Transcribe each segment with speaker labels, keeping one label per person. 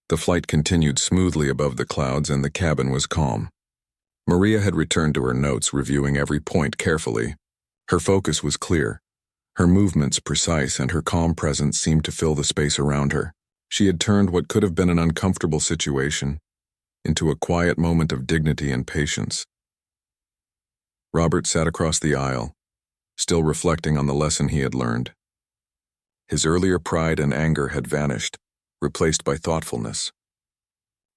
Speaker 1: The flight continued smoothly above the clouds and the cabin was calm. Maria had returned to her notes, reviewing every point carefully. Her focus was clear, her movements precise, and her calm presence seemed to fill the space around her. She had turned what could have been an uncomfortable situation into a quiet moment of dignity and patience. Robert sat across the aisle, still reflecting on the lesson he had learned. His earlier pride and anger had vanished, replaced by thoughtfulness.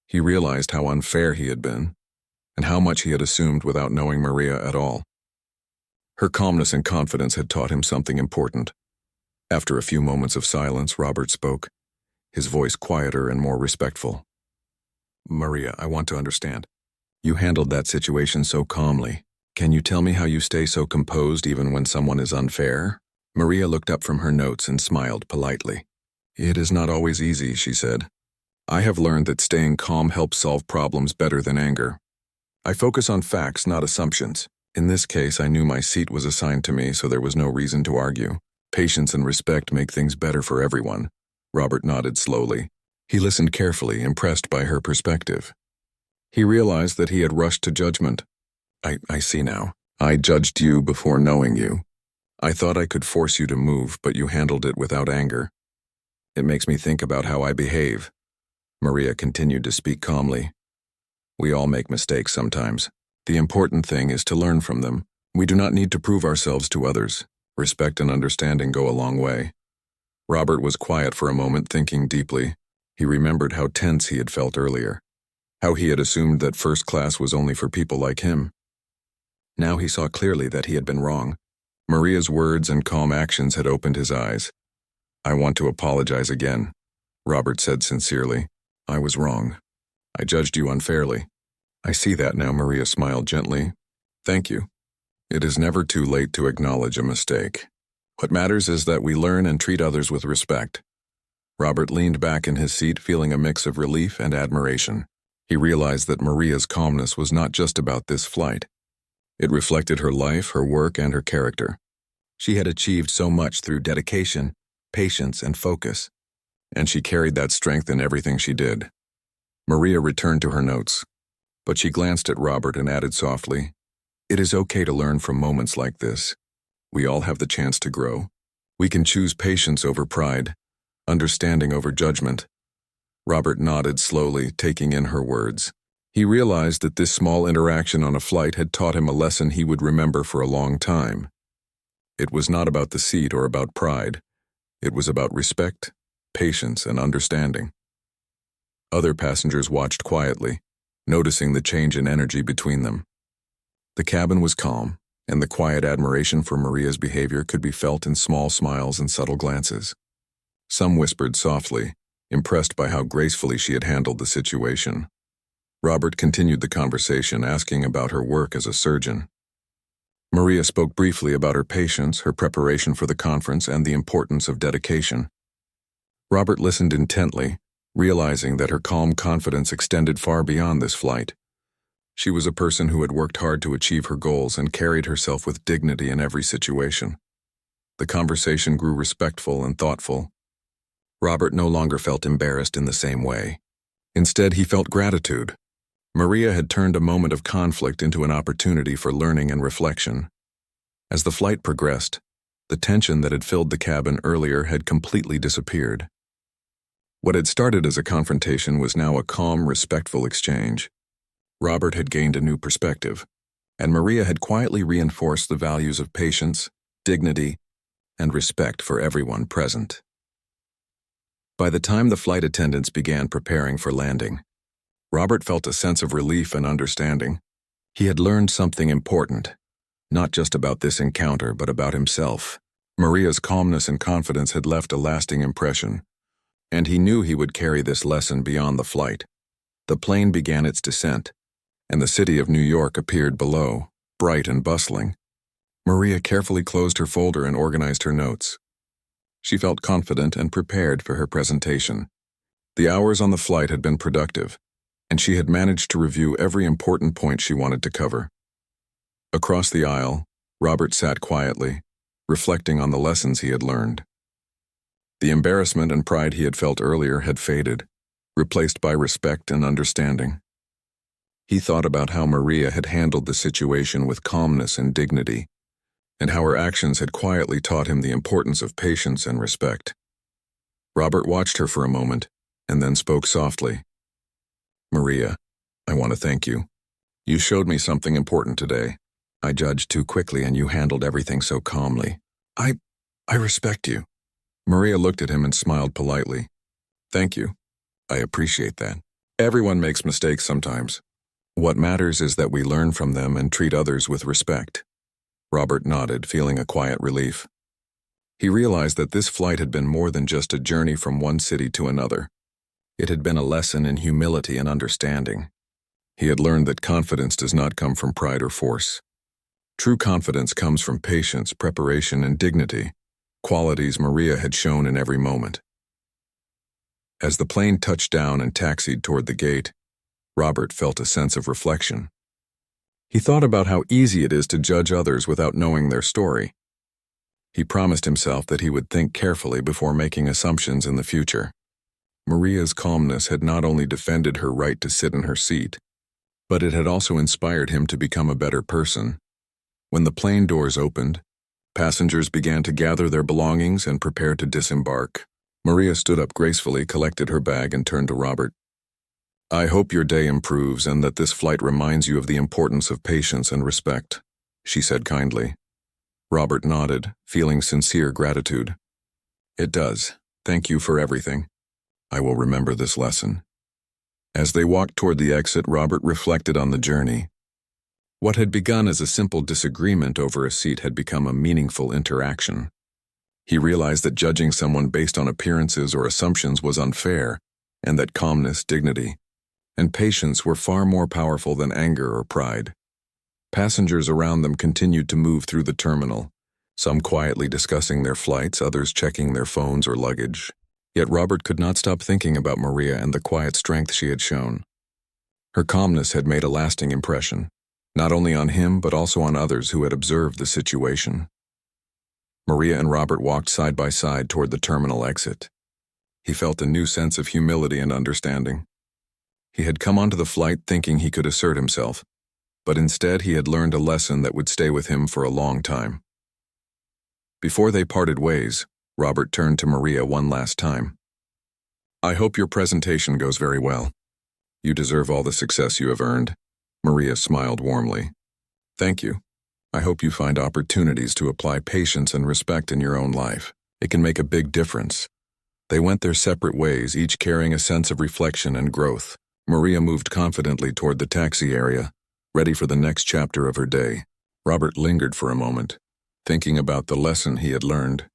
Speaker 1: He realized how unfair he had been, and how much he had assumed without knowing Maria at all. Her calmness and confidence had taught him something important. After a few moments of silence, Robert spoke, his voice quieter and more respectful. "Maria, I want to understand. You handled that situation so calmly. Can you tell me how you stay so composed even when someone is unfair?" Maria looked up from her notes and smiled politely. "It is not always easy," she said. "I have learned that staying calm helps solve problems better than anger. I focus on facts, not assumptions. In this case, I knew my seat was assigned to me, so there was no reason to argue. Patience and respect make things better for everyone." Robert nodded slowly. He listened carefully, impressed by her perspective. He realized that he had rushed to judgment. I see now. I judged you before knowing you. I thought I could force you to move, but you handled it without anger. It makes me think about how I behave." Maria continued to speak calmly. "We all make mistakes sometimes. The important thing is to learn from them. We do not need to prove ourselves to others. Respect and understanding go a long way." Robert was quiet for a moment, thinking deeply. He remembered how tense he had felt earlier, how he had assumed that first class was only for people like him. Now he saw clearly that he had been wrong. Maria's words and calm actions had opened his eyes. "I want to apologize again," Robert said sincerely. "I was wrong. I judged you unfairly." "I see that now," Maria smiled gently. "Thank you. It is never too late to acknowledge a mistake. What matters is that we learn and treat others with respect." Robert leaned back in his seat, feeling a mix of relief and admiration. He realized that Maria's calmness was not just about this flight. It reflected her life, her work, and her character. She had achieved so much through dedication, patience, and focus, and she carried that strength in everything she did. Maria returned to her notes, but she glanced at Robert and added softly, "It is okay to learn from moments like this. We all have the chance to grow. We can choose patience over pride, understanding over judgment." Robert nodded slowly, taking in her words. He realized that this small interaction on a flight had taught him a lesson he would remember for a long time. It was not about the seat or about pride. It was about respect, patience, and understanding. Other passengers watched quietly, noticing the change in energy between them. The cabin was calm, and the quiet admiration for Maria's behavior could be felt in small smiles and subtle glances. Some whispered softly, impressed by how gracefully she had handled the situation. Robert continued the conversation, asking about her work as a surgeon. Maria spoke briefly about her patience, her preparation for the conference, and the importance of dedication. Robert listened intently, realizing that her calm confidence extended far beyond this flight. She was a person who had worked hard to achieve her goals and carried herself with dignity in every situation. The conversation grew respectful and thoughtful. Robert no longer felt embarrassed in the same way. Instead, he felt gratitude. Maria had turned a moment of conflict into an opportunity for learning and reflection. As the flight progressed, the tension that had filled the cabin earlier had completely disappeared. What had started as a confrontation was now a calm, respectful exchange. Robert had gained a new perspective, and Maria had quietly reinforced the values of patience, dignity, and respect for everyone present. By the time the flight attendants began preparing for landing, Robert felt a sense of relief and understanding. He had learned something important, not just about this encounter, but about himself. Maria's calmness and confidence had left a lasting impression, and he knew he would carry this lesson beyond the flight. The plane began its descent, and the city of New York appeared below, bright and bustling. Maria carefully closed her folder and organized her notes. She felt confident and prepared for her presentation. The hours on the flight had been productive, and she had managed to review every important point she wanted to cover. Across the aisle, Robert sat quietly, reflecting on the lessons he had learned. The embarrassment and pride he had felt earlier had faded, replaced by respect and understanding. He thought about how Maria had handled the situation with calmness and dignity, and how her actions had quietly taught him the importance of patience and respect. Robert watched her for a moment, and then spoke softly. "Maria, I want to thank you. You showed me something important today. I judged too quickly and you handled everything so calmly. I respect you." Maria looked at him and smiled politely. "Thank you. I appreciate that. Everyone makes mistakes sometimes. What matters is that we learn from them and treat others with respect." Robert nodded, feeling a quiet relief. He realized that this flight had been more than just a journey from one city to another. It had been a lesson in humility and understanding. He had learned that confidence does not come from pride or force. True confidence comes from patience, preparation, and dignity, qualities Maria had shown in every moment. As the plane touched down and taxied toward the gate, Robert felt a sense of reflection. He thought about how easy it is to judge others without knowing their story. He promised himself that he would think carefully before making assumptions in the future. Maria's calmness had not only defended her right to sit in her seat, but it had also inspired him to become a better person. When the plane doors opened, passengers began to gather their belongings and prepare to disembark. Maria stood up gracefully, collected her bag, and turned to Robert. "I hope your day improves and that this flight reminds you of the importance of patience and respect," she said kindly. Robert nodded, feeling sincere gratitude. "It does. Thank you for everything. I will remember this lesson." As they walked toward the exit, Robert reflected on the journey. What had begun as a simple disagreement over a seat had become a meaningful interaction. He realized that judging someone based on appearances or assumptions was unfair, and that calmness, dignity, and patience were far more powerful than anger or pride. Passengers around them continued to move through the terminal, some quietly discussing their flights, others checking their phones or luggage. Yet Robert could not stop thinking about Maria and the quiet strength she had shown. Her calmness had made a lasting impression, not only on him but also on others who had observed the situation. Maria and Robert walked side by side toward the terminal exit. He felt a new sense of humility and understanding. He had come onto the flight thinking he could assert himself, but instead he had learned a lesson that would stay with him for a long time. Before they parted ways, Robert turned to Maria one last time. "I hope your presentation goes very well. You deserve all the success you have earned." Maria smiled warmly. "Thank you. I hope you find opportunities to apply patience and respect in your own life. It can make a big difference." They went their separate ways, each carrying a sense of reflection and growth. Maria moved confidently toward the taxi area, ready for the next chapter of her day. Robert lingered for a moment, thinking about the lesson he had learned.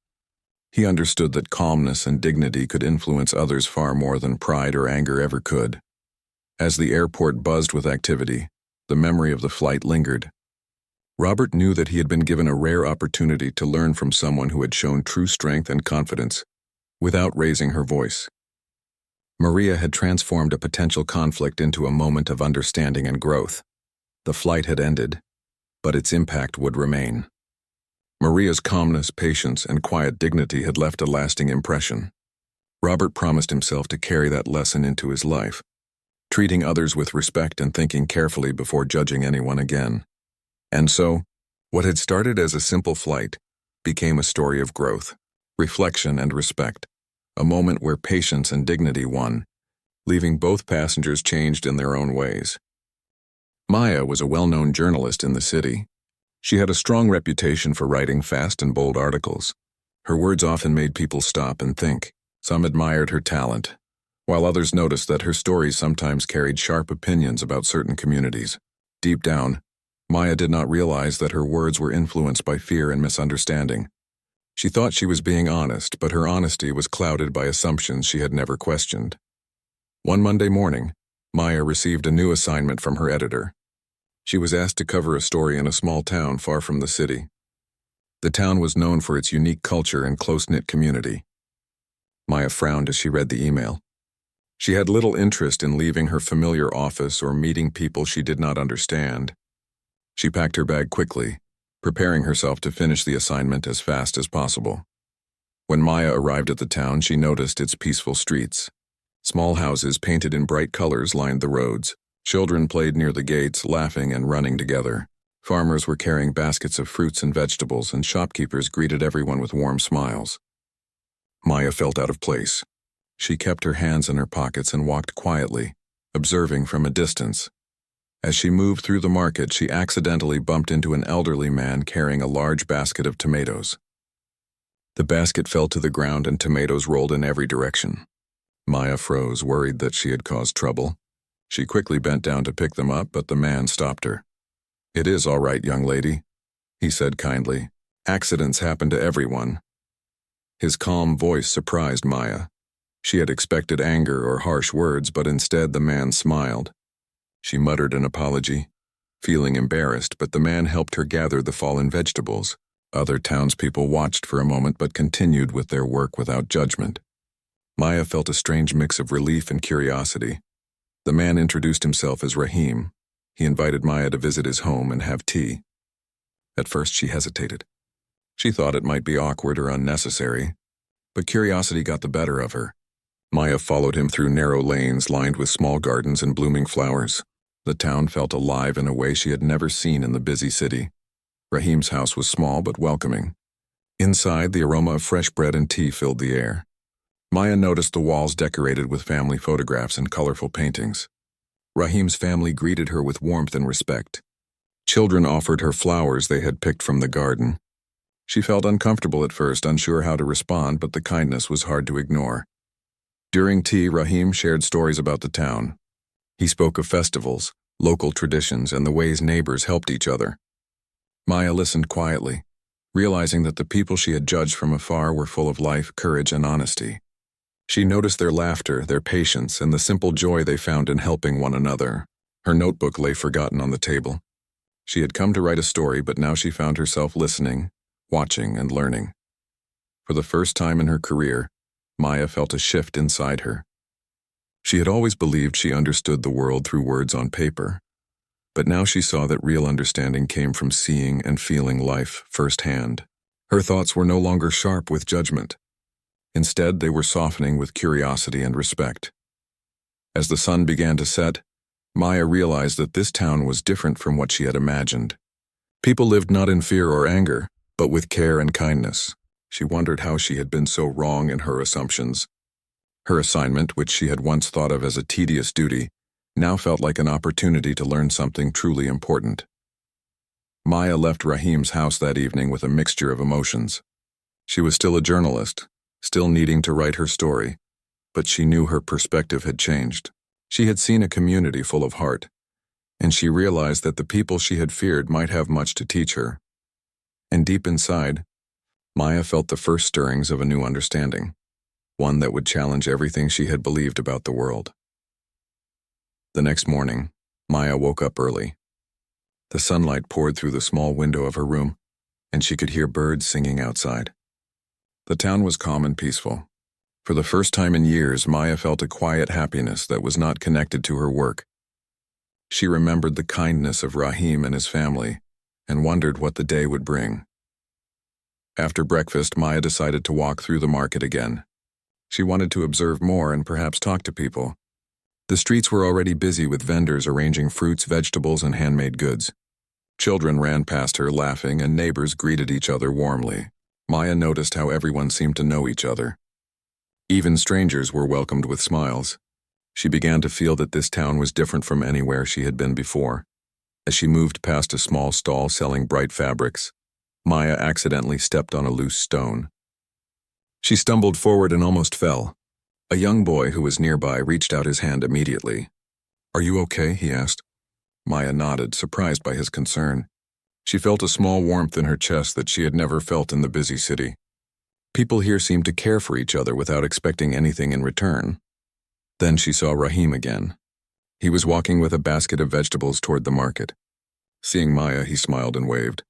Speaker 1: He understood that calmness and dignity could influence others far more than pride or anger ever could. As the airport buzzed with activity, the memory of the flight lingered. Robert knew that he had been given a rare opportunity to learn from someone who had shown true strength and confidence, without raising her voice. Maria had transformed a potential conflict into a moment of understanding and growth. The flight had ended, but its impact would remain. Maria's calmness, patience, and quiet dignity had left a lasting impression. Robert promised himself to carry that lesson into his life, treating others with respect and thinking carefully before judging anyone again. And so, what had started as a simple flight became a story of growth, reflection, and respect, a moment where patience and dignity won, leaving both passengers changed in their own ways. Maya was a well-known journalist in the city. She had a strong reputation for writing fast and bold articles. Her words often made people stop and think. Some admired her talent, while others noticed that her stories sometimes carried sharp opinions about certain communities. Deep down, Maya did not realize that her words were influenced by fear and misunderstanding. She thought she was being honest, but her honesty was clouded by assumptions she had never questioned. One Monday morning, Maya received a new assignment from her editor. She was asked to cover a story in a small town far from the city. The town was known for its unique culture and close-knit community. Maya frowned as she read the email. She had little interest in leaving her familiar office or meeting people she did not understand. She packed her bag quickly, preparing herself to finish the assignment as fast as possible. When Maya arrived at the town, she noticed its peaceful streets. Small houses painted in bright colors lined the roads. Children played near the gates, laughing and running together. Farmers were carrying baskets of fruits and vegetables, and shopkeepers greeted everyone with warm smiles. Maya felt out of place. She kept her hands in her pockets and walked quietly, observing from a distance. As she moved through the market, she accidentally bumped into an elderly man carrying a large basket of tomatoes. The basket fell to the ground and tomatoes rolled in every direction. Maya froze, worried that she had caused trouble. She quickly bent down to pick them up, but the man stopped her. "It is all right, young lady," he said kindly. "Accidents happen to everyone." His calm voice surprised Maya. She had expected anger or harsh words, but instead the man smiled. She muttered an apology, feeling embarrassed, but the man helped her gather the fallen vegetables. Other townspeople watched for a moment but continued with their work without judgment. Maya felt a strange mix of relief and curiosity. The man introduced himself as Rahim. He invited Maya to visit his home and have tea. At first she hesitated. She thought it might be awkward or unnecessary, but curiosity got the better of her. Maya followed him through narrow lanes lined with small gardens and blooming flowers. The town felt alive in a way she had never seen in the busy city. Rahim's house was small but welcoming. Inside, the aroma of fresh bread and tea filled the air. Maya noticed the walls decorated with family photographs and colorful paintings. Rahim's family greeted her with warmth and respect. Children offered her flowers they had picked from the garden. She felt uncomfortable at first, unsure how to respond, but the kindness was hard to ignore. During tea, Rahim shared stories about the town. He spoke of festivals, local traditions, and the ways neighbors helped each other. Maya listened quietly, realizing that the people she had judged from afar were full of life, courage, and honesty. She noticed their laughter, their patience, and the simple joy they found in helping one another. Her notebook lay forgotten on the table. She had come to write a story, but now she found herself listening, watching, and learning. For the first time in her career, Maya felt a shift inside her. She had always believed she understood the world through words on paper, but now she saw that real understanding came from seeing and feeling life firsthand. Her thoughts were no longer sharp with judgment. Instead, they were softening with curiosity and respect. As the sun began to set, Maya realized that this town was different from what she had imagined. People lived not in fear or anger, but with care and kindness. She wondered how she had been so wrong in her assumptions. Her assignment, which she had once thought of as a tedious duty, now felt like an opportunity to learn something truly important. Maya left Rahim's house that evening with a mixture of emotions. She was still a journalist, still needing to write her story, but she knew her perspective had changed. She had seen a community full of heart, and she realized that the people she had feared might have much to teach her. And deep inside, Maya felt the first stirrings of a new understanding, one that would challenge everything she had believed about the world. The next morning, Maya woke up early. The sunlight poured through the small window of her room, and she could hear birds singing outside. The town was calm and peaceful. For the first time in years, Maya felt a quiet happiness that was not connected to her work. She remembered the kindness of Rahim and his family, and wondered what the day would bring. After breakfast, Maya decided to walk through the market again. She wanted to observe more and perhaps talk to people. The streets were already busy with vendors arranging fruits, vegetables, and handmade goods. Children ran past her laughing, and neighbors greeted each other warmly. Maya noticed how everyone seemed to know each other. Even strangers were welcomed with smiles. She began to feel that this town was different from anywhere she had been before. As she moved past a small stall selling bright fabrics, Maya accidentally stepped on a loose stone. She stumbled forward and almost fell. A young boy who was nearby reached out his hand immediately. "Are you okay?" he asked. Maya nodded, surprised by his concern. She felt a small warmth in her chest that she had never felt in the busy city. People here seemed to care for each other without expecting anything in return. Then she saw Rahim again. He was walking with a basket of vegetables toward the market. Seeing Maya, he smiled and waved.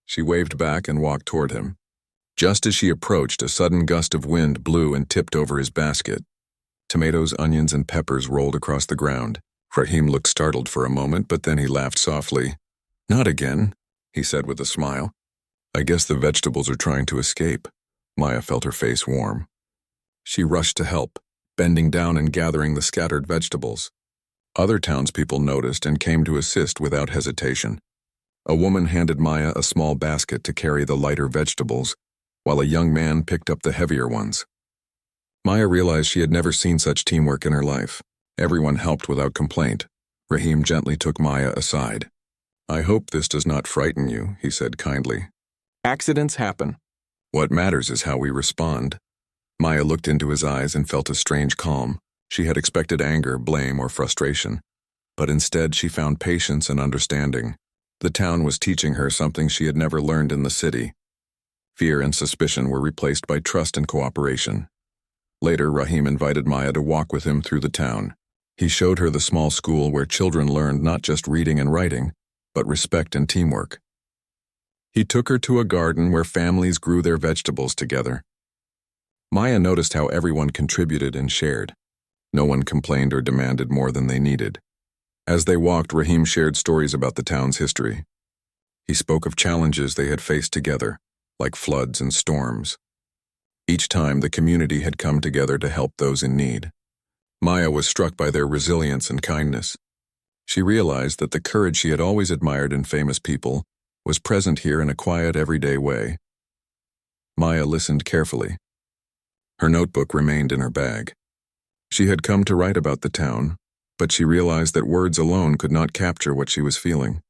Speaker 1: She waved back and walked toward him. Just as she approached, a sudden gust of wind blew and tipped over his basket. Tomatoes, onions, and peppers rolled across the ground. Rahim looked startled for a moment, but then he laughed softly. "Not again," he said with a smile. "I guess the vegetables are trying to escape." Maya felt her face warm. She rushed to help, bending down and gathering the scattered vegetables. Other townspeople noticed and came to assist without hesitation. A woman handed Maya a small basket to carry the lighter vegetables, while a young man picked up the heavier ones. Maya realized she had never seen such teamwork in her life. Everyone helped without complaint. Rahim gently took Maya aside. "I hope this does not frighten you," he said kindly. "Accidents happen. What matters is how we respond." Maya looked into his eyes and felt a strange calm. She had expected anger, blame, or frustration, but instead she found patience and understanding. The town was teaching her something she had never learned in the city. Fear and suspicion were replaced by trust and cooperation. Later, Rahim invited Maya to walk with him through the town. He showed her the small school where children learned not just reading and writing, but respect and teamwork. He took her to a garden where families grew their vegetables together. Maya noticed how everyone contributed and shared. No one complained or demanded more than they needed. As they walked, Rahim shared stories about the town's history. He spoke of challenges they had faced together, like floods and storms. Each time, the community had come together to help those in need. Maya was struck by their resilience and kindness. She realized that the courage she had always admired in famous people was present here in a quiet, everyday way. Maya listened carefully. Her notebook remained in her bag. She had come to write about the town, but she realized that words alone could not capture what she was feeling.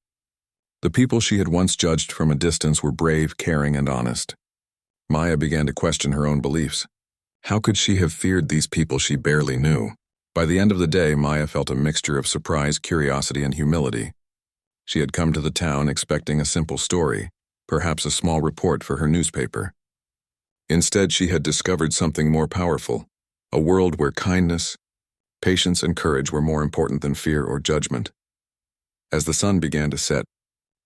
Speaker 1: The people she had once judged from a distance were brave, caring, and honest. Maya began to question her own beliefs. How could she have feared these people she barely knew? By the end of the day, Maya felt a mixture of surprise, curiosity, and humility. She had come to the town expecting a simple story, perhaps a small report for her newspaper. Instead, she had discovered something more powerful, a world where kindness, patience, and courage were more important than fear or judgment. As the sun began to set,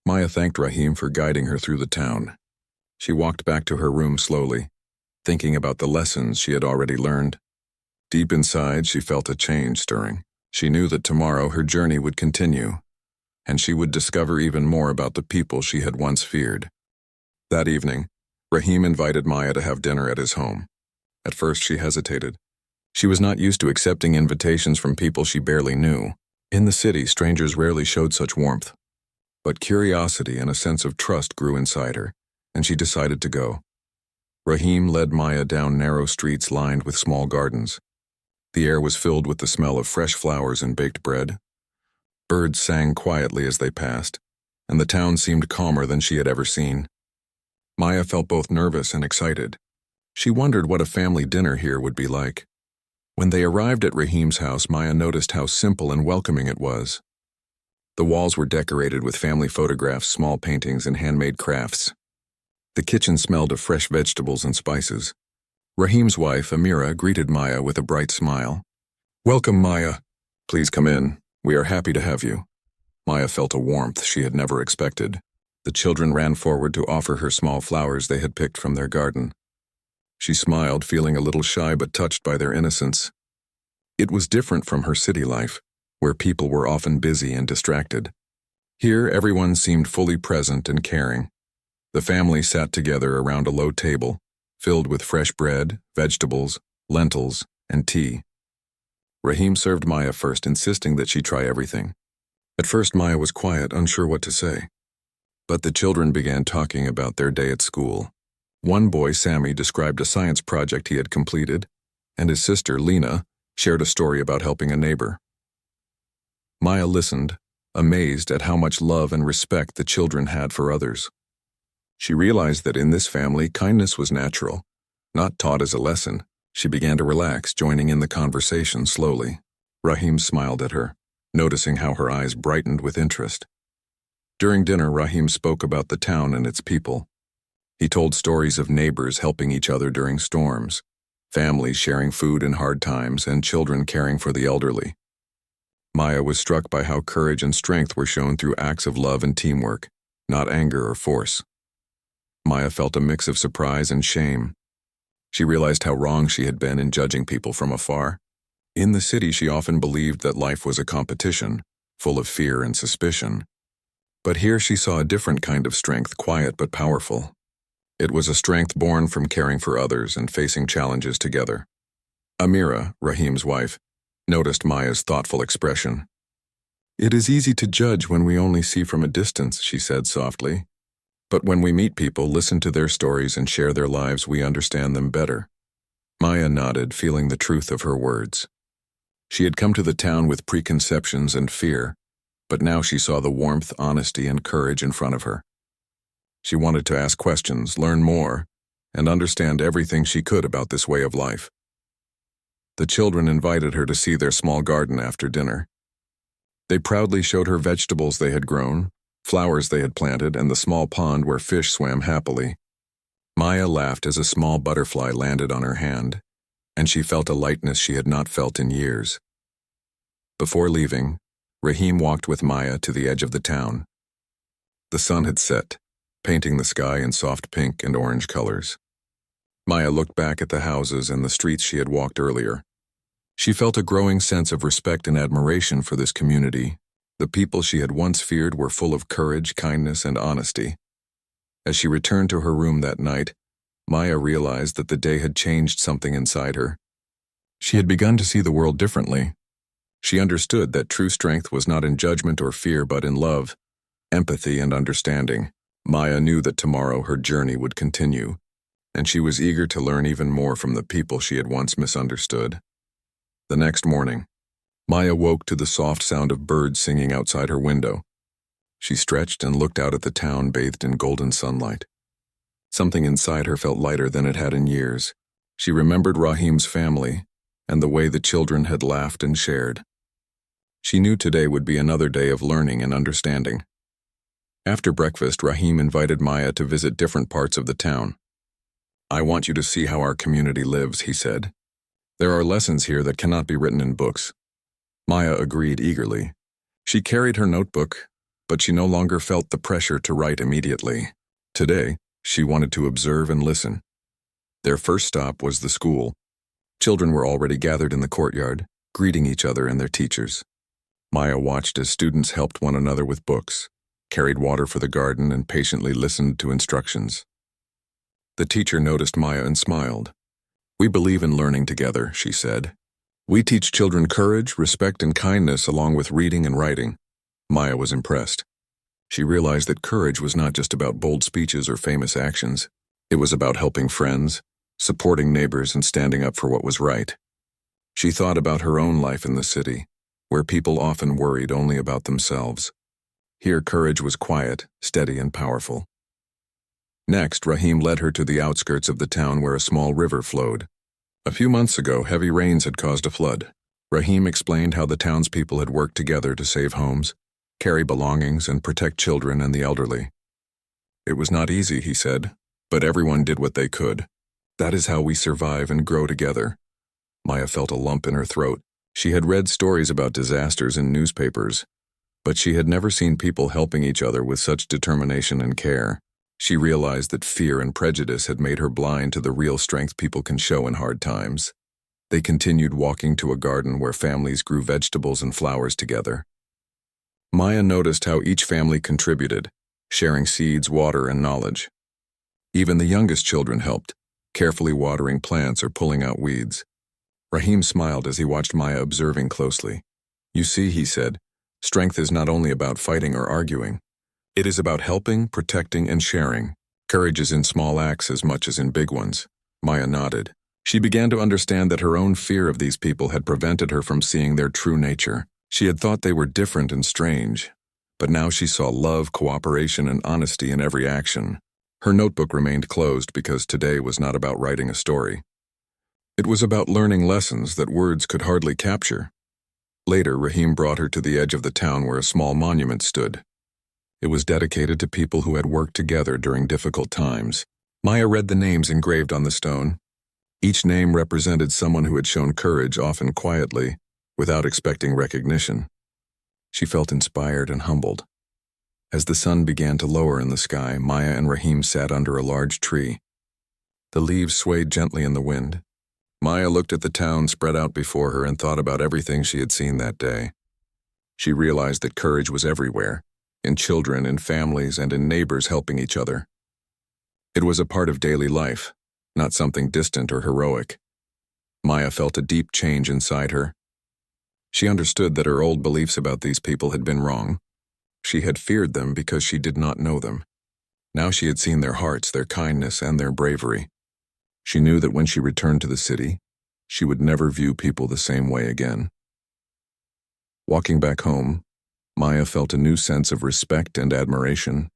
Speaker 1: Maya thanked Rahim for guiding her through the town. She walked back to her room slowly, thinking about the lessons she had already learned. Deep inside, she felt a change stirring. She knew that tomorrow her journey would continue, and she would discover even more about the people she had once feared. That evening, Rahim invited Maya to have dinner at his home. At first, she hesitated. She was not used to accepting invitations from people she barely knew. In the city, strangers rarely showed such warmth. But curiosity and a sense of trust grew inside her, and she decided to go. Rahim led Maya down narrow streets lined with small gardens. The air was filled with the smell of fresh flowers and baked bread. Birds sang quietly as they passed, and the town seemed calmer than she had ever seen. Maya felt both nervous and excited. She wondered what a family dinner here would be like. When they arrived at Rahim's house, Maya noticed how simple and welcoming it was. The walls were decorated with family photographs, small paintings, and handmade crafts. The kitchen smelled of fresh vegetables and spices. Rahim's wife, Amira, greeted Maya with a bright smile. "Welcome, Maya. Please come in. We are happy to have you." Maya felt a warmth she had never expected. The children ran forward to offer her small flowers they had picked from their garden. She smiled, feeling a little shy but touched by their innocence. It was different from her city life, where people were often busy and distracted. Here, everyone seemed fully present and caring. The family sat together around a low table, filled with fresh bread, vegetables, lentils, and tea. Rahim served Maya first, insisting that she try everything. At first, Maya was quiet, unsure what to say. But the children began talking about their day at school. One boy, Sammy, described a science project he had completed, and his sister, Lena, shared a story about helping a neighbor. Maya listened, amazed at how much love and respect the children had for others. She realized that in this family, kindness was natural, not taught as a lesson. She began to relax, joining in the conversation slowly. Rahim smiled at her, noticing how her eyes brightened with interest. During dinner, Rahim spoke about the town and its people. He told stories of neighbors helping each other during storms, families sharing food in hard times, and children caring for the elderly. Maya was struck by how courage and strength were shown through acts of love and teamwork, not anger or force. Maya felt a mix of surprise and shame. She realized how wrong she had been in judging people from afar. In the city, she often believed that life was a competition, full of fear and suspicion. But here she saw a different kind of strength, quiet but powerful. It was a strength born from caring for others and facing challenges together. Amira, Rahim's wife, noticed Maya's thoughtful expression. "It is easy to judge when we only see from a distance," she said softly. "But when we meet people, listen to their stories, and share their lives, we understand them better." Maya nodded, feeling the truth of her words. She had come to the town with preconceptions and fear, but now she saw the warmth, honesty, and courage in front of her. She wanted to ask questions, learn more, and understand everything she could about this way of life. The children invited her to see their small garden after dinner. They proudly showed her vegetables they had grown, flowers they had planted, and the small pond where fish swam happily. Maya laughed as a small butterfly landed on her hand, and she felt a lightness she had not felt in years. Before leaving, Rahim walked with Maya to the edge of the town. The sun had set, painting the sky in soft pink and orange colors. Maya looked back at the houses and the streets she had walked earlier. She felt a growing sense of respect and admiration for this community. The people she had once feared were full of courage, kindness, and honesty. As she returned to her room that night, Maya realized that the day had changed something inside her. She had begun to see the world differently. She understood that true strength was not in judgment or fear, but in love, empathy, and understanding. Maya knew that tomorrow her journey would continue, and she was eager to learn even more from the people she had once misunderstood. The next morning, Maya woke to the soft sound of birds singing outside her window. She stretched and looked out at the town bathed in golden sunlight. Something inside her felt lighter than it had in years. She remembered Rahim's family and the way the children had laughed and shared. She knew today would be another day of learning and understanding. After breakfast, Rahim invited Maya to visit different parts of the town. "I want you to see how our community lives," he said. "There are lessons here that cannot be written in books." Maya agreed eagerly. She carried her notebook, but she no longer felt the pressure to write immediately. Today, she wanted to observe and listen. Their first stop was the school. Children were already gathered in the courtyard, greeting each other and their teachers. Maya watched as students helped one another with books, carried water for the garden, and patiently listened to instructions. The teacher noticed Maya and smiled. "We believe in learning together," she said. "We teach children courage, respect, and kindness along with reading and writing." Maya was impressed. She realized that courage was not just about bold speeches or famous actions. It was about helping friends, supporting neighbors, and standing up for what was right. She thought about her own life in the city, where people often worried only about themselves. Here, courage was quiet, steady, and powerful. Next, Rahim led her to the outskirts of the town where a small river flowed. A few months ago, heavy rains had caused a flood. Rahim explained how the townspeople had worked together to save homes, carry belongings, and protect children and the elderly. "It was not easy," he said, "but everyone did what they could. That is how we survive and grow together." Maya felt a lump in her throat. She had read stories about disasters in newspapers, but she had never seen people helping each other with such determination and care. She realized that fear and prejudice had made her blind to the real strength people can show in hard times. They continued walking to a garden where families grew vegetables and flowers together. Maya noticed how each family contributed, sharing seeds, water, and knowledge. Even the youngest children helped, carefully watering plants or pulling out weeds. Rahim smiled as he watched Maya observing closely. "You see," he said, "strength is not only about fighting or arguing. It is about helping, protecting, and sharing. Courage is in small acts as much as in big ones." Maya nodded. She began to understand that her own fear of these people had prevented her from seeing their true nature. She had thought they were different and strange, but now she saw love, cooperation, and honesty in every action. Her notebook remained closed because today was not about writing a story. It was about learning lessons that words could hardly capture. Later, Rahim brought her to the edge of the town where a small monument stood. It was dedicated to people who had worked together during difficult times. Maya read the names engraved on the stone. Each name represented someone who had shown courage, often quietly, without expecting recognition. She felt inspired and humbled. As the sun began to lower in the sky, Maya and Rahim sat under a large tree. The leaves swayed gently in the wind. Maya looked at the town spread out before her and thought about everything she had seen that day. She realized that courage was everywhere, in children, in families, and in neighbors helping each other. It was a part of daily life, not something distant or heroic. Maya felt a deep change inside her. She understood that her old beliefs about these people had been wrong. She had feared them because she did not know them. Now she had seen their hearts, their kindness, and their bravery. She knew that when she returned to the city, she would never view people the same way again. Walking back home, Maya felt a new sense of respect and admiration.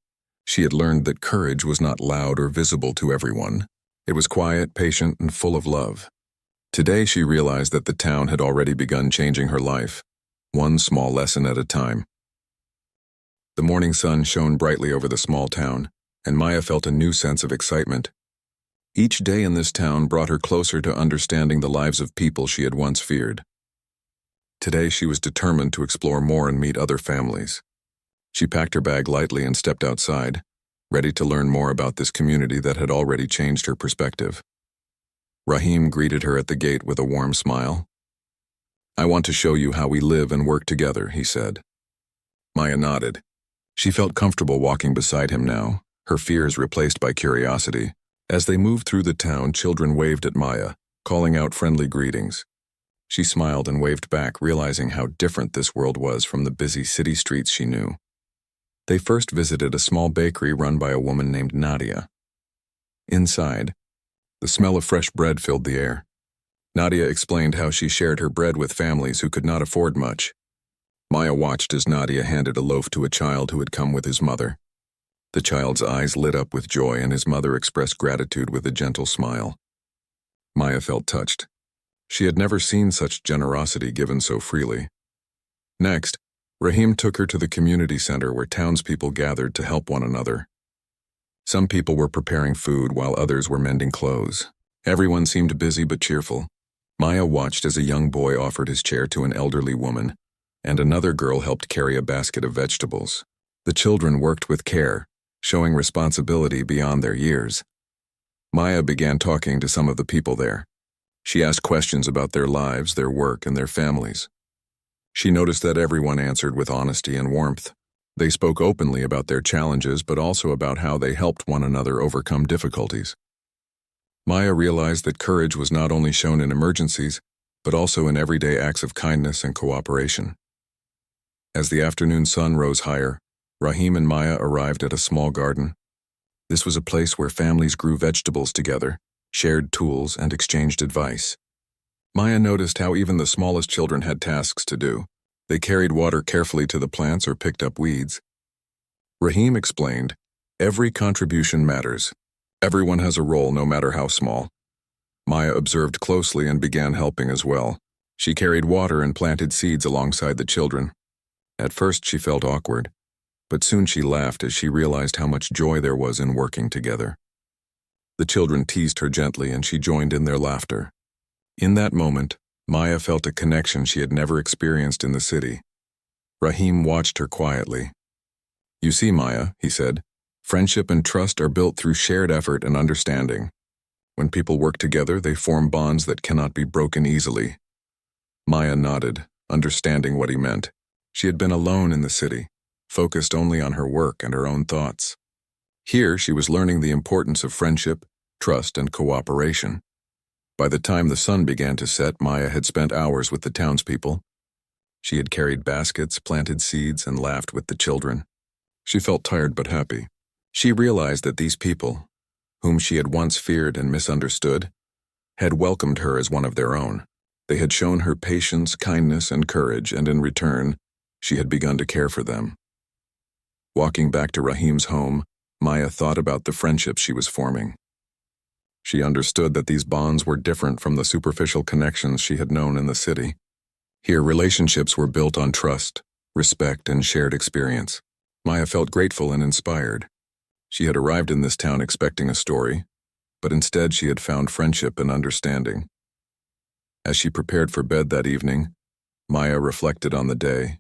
Speaker 1: She had learned that courage was not loud or visible to everyone. It was quiet, patient, and full of love. Today she realized that the town had already begun changing her life, one small lesson at a time. The morning sun shone brightly over the small town, and Maya felt a new sense of excitement. Each day in this town brought her closer to understanding the lives of people she had once feared. Today she was determined to explore more and meet other families. She packed her bag lightly and stepped outside, ready to learn more about this community that had already changed her perspective. Rahim greeted her at the gate with a warm smile. "I want to show you how we live and work together," he said. Maya nodded. She felt comfortable walking beside him now, her fears replaced by curiosity. As they moved through the town, children waved at Maya, calling out friendly greetings. She smiled and waved back, realizing how different this world was from the busy city streets she knew. They first visited a small bakery run by a woman named Nadia. Inside, the smell of fresh bread filled the air. Nadia explained how she shared her bread with families who could not afford much. Maya watched as Nadia handed a loaf to a child who had come with his mother. The child's eyes lit up with joy, and his mother expressed gratitude with a gentle smile. Maya felt touched. She had never seen such generosity given so freely. Next, Rahim took her to the community center where townspeople gathered to help one another. Some people were preparing food while others were mending clothes. Everyone seemed busy but cheerful. Maya watched as a young boy offered his chair to an elderly woman, and another girl helped carry a basket of vegetables. The children worked with care, showing responsibility beyond their years. Maya began talking to some of the people there. She asked questions about their lives, their work, and their families. She noticed that everyone answered with honesty and warmth. They spoke openly about their challenges, but also about how they helped one another overcome difficulties. Maya realized that courage was not only shown in emergencies, but also in everyday acts of kindness and cooperation. As the afternoon sun rose higher, Rahim and Maya arrived at a small garden. This was a place where families grew vegetables together, shared tools, and exchanged advice. Maya noticed how even the smallest children had tasks to do. They carried water carefully to the plants or picked up weeds. Rahim explained, "Every contribution matters. Everyone has a role, no matter how small." Maya observed closely and began helping as well. She carried water and planted seeds alongside the children. At first she felt awkward, but soon she laughed as she realized how much joy there was in working together. The children teased her gently and she joined in their laughter. In that moment, Maya felt a connection she had never experienced in the city. Rahim watched her quietly. "You see, Maya," he said, "friendship and trust are built through shared effort and understanding. When people work together, they form bonds that cannot be broken easily." Maya nodded, understanding what he meant. She had been alone in the city, focused only on her work and her own thoughts. Here, she was learning the importance of friendship, trust, and cooperation. By the time the sun began to set, Maya had spent hours with the townspeople. She had carried baskets, planted seeds, and laughed with the children. She felt tired but happy. She realized that these people, whom she had once feared and misunderstood, had welcomed her as one of their own. They had shown her patience, kindness, and courage, and in return, she had begun to care for them. Walking back to Rahim's home, Maya thought about the friendships she was forming. She understood that these bonds were different from the superficial connections she had known in the city. Here, relationships were built on trust, respect, and shared experience. Maya felt grateful and inspired. She had arrived in this town expecting a story, but instead she had found friendship and understanding. As she prepared for bed that evening, Maya reflected on the day.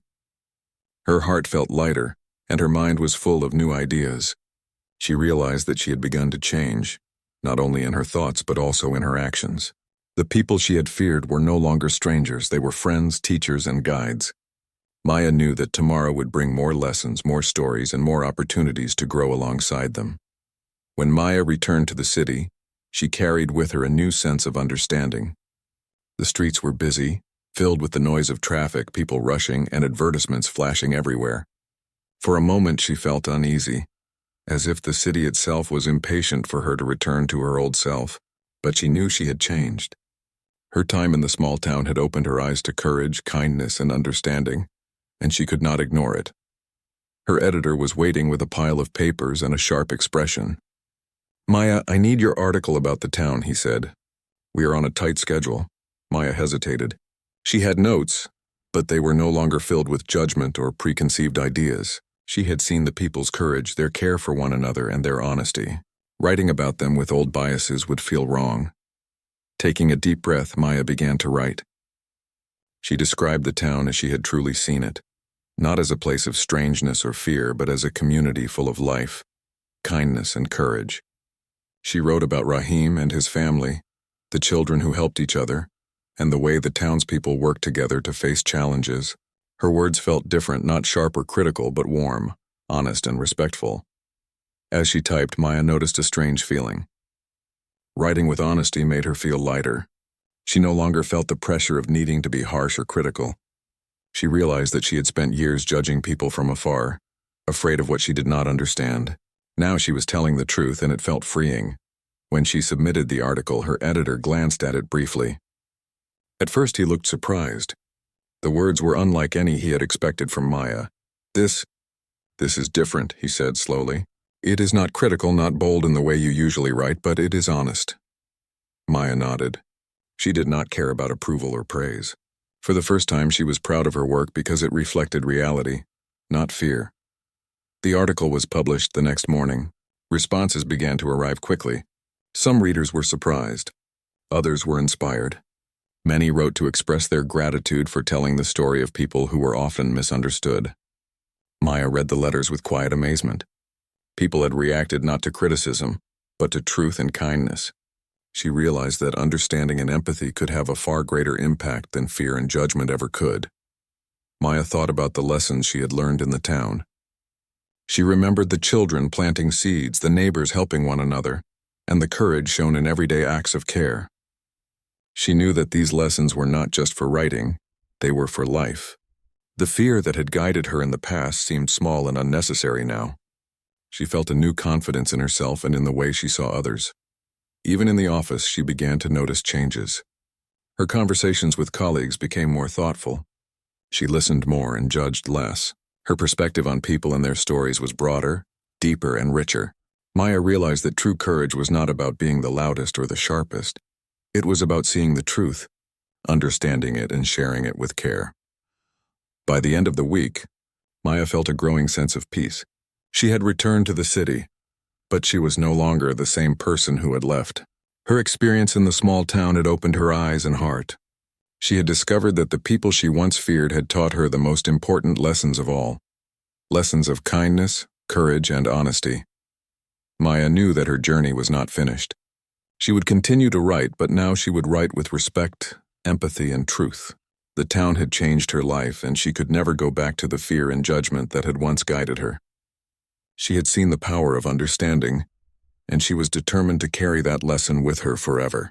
Speaker 1: Her heart felt lighter, and her mind was full of new ideas. She realized that she had begun to change, not only in her thoughts but also in her actions. The people she had feared were no longer strangers, they were friends, teachers, and guides. Maya knew that tomorrow would bring more lessons, more stories, and more opportunities to grow alongside them. When Maya returned to the city, she carried with her a new sense of understanding. The streets were busy, filled with the noise of traffic, people rushing, and advertisements flashing everywhere. For a moment she felt uneasy, as if the city itself was impatient for her to return to her old self, but she knew she had changed. Her time in the small town had opened her eyes to courage, kindness, and understanding, and she could not ignore it. Her editor was waiting with a pile of papers and a sharp expression. "Maya, I need your article about the town," he said. "We are on a tight schedule." Maya hesitated. She had notes, but they were no longer filled with judgment or preconceived ideas. She had seen the people's courage, their care for one another, and their honesty. Writing about them with old biases would feel wrong. Taking a deep breath, Maya began to write. She described the town as she had truly seen it, not as a place of strangeness or fear, but as a community full of life, kindness, and courage. She wrote about Rahim and his family, the children who helped each other, and the way the townspeople worked together to face challenges. Her words felt different, not sharp or critical, but warm, honest, and respectful. As she typed, Maya noticed a strange feeling. Writing with honesty made her feel lighter. She no longer felt the pressure of needing to be harsh or critical. She realized that she had spent years judging people from afar, afraid of what she did not understand. Now she was telling the truth, and it felt freeing. When she submitted the article, her editor glanced at it briefly. At first he looked surprised. The words were unlike any he had expected from Maya. This is different," he said slowly. "It is not critical, not bold in the way you usually write, but it is honest." Maya nodded. She did not care about approval or praise. For the first time, she was proud of her work because it reflected reality, not fear. The article was published the next morning. Responses began to arrive quickly. Some readers were surprised. Others were inspired. Many wrote to express their gratitude for telling the story of people who were often misunderstood. Maya read the letters with quiet amazement. People had reacted not to criticism, but to truth and kindness. She realized that understanding and empathy could have a far greater impact than fear and judgment ever could. Maya thought about the lessons she had learned in the town. She remembered the children planting seeds, the neighbors helping one another, and the courage shown in everyday acts of care. She knew that these lessons were not just for writing, they were for life. The fear that had guided her in the past seemed small and unnecessary now. She felt a new confidence in herself and in the way she saw others. Even in the office, she began to notice changes. Her conversations with colleagues became more thoughtful. She listened more and judged less. Her perspective on people and their stories was broader, deeper, and richer. Maya realized that true courage was not about being the loudest or the sharpest. It was about seeing the truth, understanding it, and sharing it with care. By the end of the week, Maya felt a growing sense of peace. She had returned to the city, but she was no longer the same person who had left. Her experience in the small town had opened her eyes and heart. She had discovered that the people she once feared had taught her the most important lessons of all. Lessons of kindness, courage, and honesty. Maya knew that her journey was not finished. She would continue to write, but now she would write with respect, empathy, and truth. The town had changed her life, and she could never go back to the fear and judgment that had once guided her. She had seen the power of understanding, and she was determined to carry that lesson with her forever.